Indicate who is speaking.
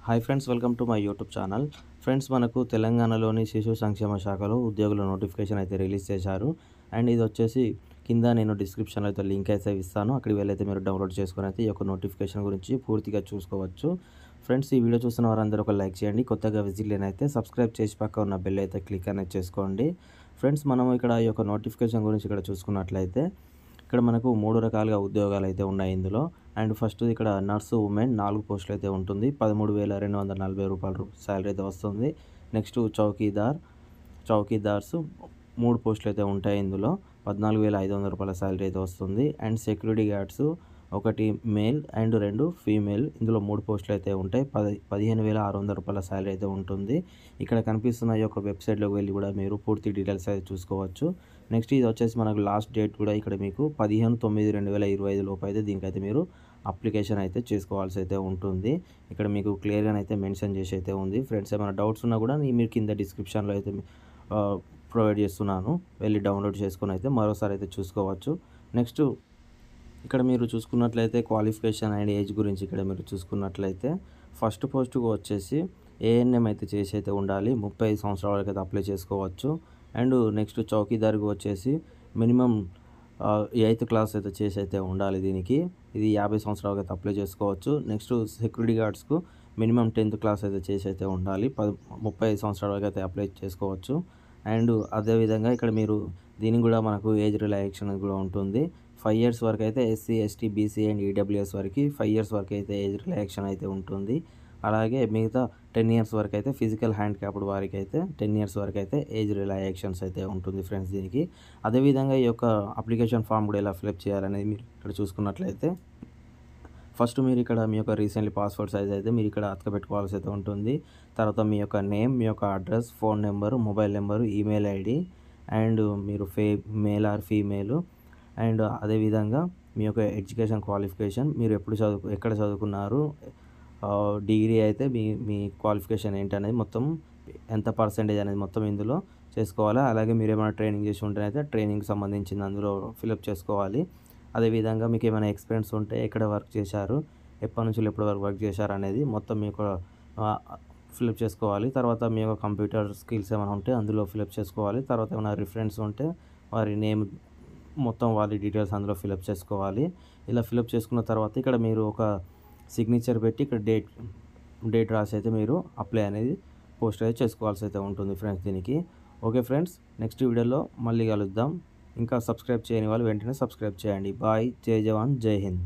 Speaker 1: Hi friends, welcome to my YouTube channel. Friends, మనకు తెలంగాణలోని శిశు సంక్షేమ శాఖలో ఉద్యోగుల నోటిఫికేషన్ అయితే రిలీజ్ చేశారు. అండ్ ఇది వచ్చేసి కింద నేను డిస్క్రిప్షన్లో అయితే లింక్ అయితే ఇస్తాను. అక్కడికి వెళ్ళైతే మీరు డౌన్లోడ్ చేసుకొని అయితే ఈ యొక్క నోటిఫికేషన్ గురించి పూర్తిగా చూసుకోవచ్చు. ఫ్రెండ్స్, ఈ వీడియో చూస్తున్న వారందరూ ఒక లైక్ చేయండి. కొత్తగా విజిట్ అయితే సబ్స్క్రైబ్ చేసి పక్క ఉన్న బెల్ అయితే క్లిక్ అనేది చేసుకోండి. ఫ్రెండ్స్, మనం ఇక్కడ ఈ యొక్క నోటిఫికేషన్ గురించి ఇక్కడ చూసుకున్నట్లయితే ఇక్కడ మనకు 3 రకాలుగా ఉద్యోగాలు అయితే ఉన్నాయి ఇందులో. అండ్ ఫస్ట్ ఇక్కడ నర్సు ఉమెన్ 4 పోస్టులు అయితే ఉంటుంది. 13,240 రూపాయలు శాలరీ అయితే వస్తుంది. నెక్స్ట్ చౌకీదార్స్ 3 పోస్టులు అయితే ఉంటాయి ఇందులో. 14,500 రూపాయల శాలరీ అయితే వస్తుంది. And security guards 1 male and 2 female, ఇందులో 3 పోస్టులు అయితే ఉంటాయి. 15,600 రూపాయల శాలరీ అయితే ఉంటుంది. ఇక్కడ కనిపిస్తున్న ఈ యొక్క వెబ్సైట్లోకి వెళ్ళి కూడా మీరు పూర్తి డీటెయిల్స్ అయితే చూసుకోవచ్చు. నెక్స్ట్ ఇది వచ్చేసి మనకు లాస్ట్ డేట్ కూడా ఇక్కడ మీకు 15/9/2025 లోపు అయితే దీనికైతే మీరు అప్లికేషన్ అయితే చేసుకోవాల్సి అయితే ఉంటుంది. ఇక్కడ మీకు క్లియర్గా అయితే మెన్షన్ చేసి అయితే ఉంది. ఫ్రెండ్స్, ఏమైనా డౌట్స్ ఉన్నా కూడా మీరు కింద డిస్క్రిప్షన్లో అయితే ప్రొవైడ్ చేస్తున్నాను. వెళ్ళి డౌన్లోడ్ చేసుకొని అయితే మరోసారి అయితే చూసుకోవచ్చు. నెక్స్ట్ ఇక్కడ మీరు చూసుకున్నట్లయితే క్వాలిఫికేషన్ అండ్ ఏజ్ గురించి ఇక్కడ మీరు చూసుకున్నట్లయితే ఫస్ట్ పోస్టుకు వచ్చేసి ఏఎన్ఎం అయితే చేసి అయితే ఉండాలి. 35 సంవత్సరాల వరకు అయితే అప్లై చేసుకోవచ్చు. అండ్ నెక్స్ట్ చౌకీదార్కి వచ్చేసి మినిమం 8th క్లాస్ అయితే చేసి అయితే ఉండాలి. దీనికి ఇది 50 సంవత్సరాలకు అయితే అప్లై చేసుకోవచ్చు. నెక్స్ట్ సెక్యూరిటీ గార్డ్స్కు మినిమం 10th క్లాస్ అయితే చేసి అయితే ఉండాలి. 35 సంవత్సరాల వరకు అయితే అప్లై చేసుకోవచ్చు. అండ్ అదేవిధంగా ఇక్కడ మీరు దీనికి కూడా మనకు ఏజ్ రిలాక్సేషన్ కూడా ఉంటుంది. 5 years వరకు అయితే SC, ST, BC and EWS వరకు 5 years వరకు అయితే ఏజ్ రిలాక్సేషన్ అయితే ఉంటుంది. అలాగే మిగతా 10 years వరకు అయితే ఫిజికల్ హ్యాండిక్యాప్డ్ వారికి అయితే 10 years వరకు అయితే ఏజ్ రిలాక్సేషన్స్ అయితే ఉంటుంది ఫ్రెండ్స్ దీనికి. అదేవిధంగా ఈ యొక్క అప్లికేషన్ ఫామ్ కూడా ఎలా ఫిలప్ చేయాలనేది మీరు ఇక్కడ చూసుకున్నట్లయితే ఫస్ట్ మీరు ఇక్కడ మీ యొక్క రీసెంట్లీ పాస్పోర్ట్ సైజ్ అయితే మీరు ఇక్కడ అతకబెట్టుకోవాల్సి అయితే ఉంటుంది. తర్వాత మీ యొక్క నేమ్, మీ యొక్క address, phone number, mobile number, email ID and మీరు మేల్ ఆర్ ఫీమేల్ అండ్ అదేవిధంగా మీ యొక్క ఎడ్యుకేషన్ క్వాలిఫికేషన్, మీరు ఎక్కడ చదువుకున్నారు, డిగ్రీ అయితే మీ క్వాలిఫికేషన్ ఏంటనేది మొత్తం ఎంత పర్సెంటేజ్ అనేది మొత్తం ఇందులో చేసుకోవాలి. అలాగే మీరు ఏమైనా ట్రైనింగ్ చేసి ఉంటేనైతే ట్రైనింగ్కి సంబంధించింది అందులో ఫిలప్ చేసుకోవాలి. అదేవిధంగా మీకు ఏమైనా ఎక్స్పీరియన్స్ ఉంటే ఎక్కడ వర్క్ చేశారు, ఎప్పటి నుంచి ఎప్పటి వరకు వర్క్ చేశారు అనేది మొత్తం మీకు ఫిలప్ చేసుకోవాలి. తర్వాత మీ యొక్క కంప్యూటర్ స్కిల్స్ ఏమైనా ఉంటే అందులో ఫిలప్ చేసుకోవాలి. తర్వాత ఏమైనా రిఫరెన్స్ ఉంటే వారి నేమ్ మొత్తం వారి డీటెయిల్స్ అందులో ఫిలప్ చేసుకోవాలి. ఇలా ఫిలప్ చేసుకున్న తర్వాత ఇక్కడ మీరు ఒక సిగ్నేచర్ పెట్టి ఇక్కడ డేట్ రాసి అయితే మీరు అప్లై అనేది పోస్ట్ అయితే చేసుకోవాల్సి అయితే ఉంటుంది ఫ్రెండ్స్ దీనికి. ఓకే ఫ్రెండ్స్, నెక్స్ట్ వీడియోలో మళ్ళీ కలుద్దాం. ఇంకా సబ్స్క్రైబ్ చేయని వాళ్ళు వెంటనే సబ్స్క్రైబ్ చేయండి. బాయ్, జై జవాన్, జై హింద్.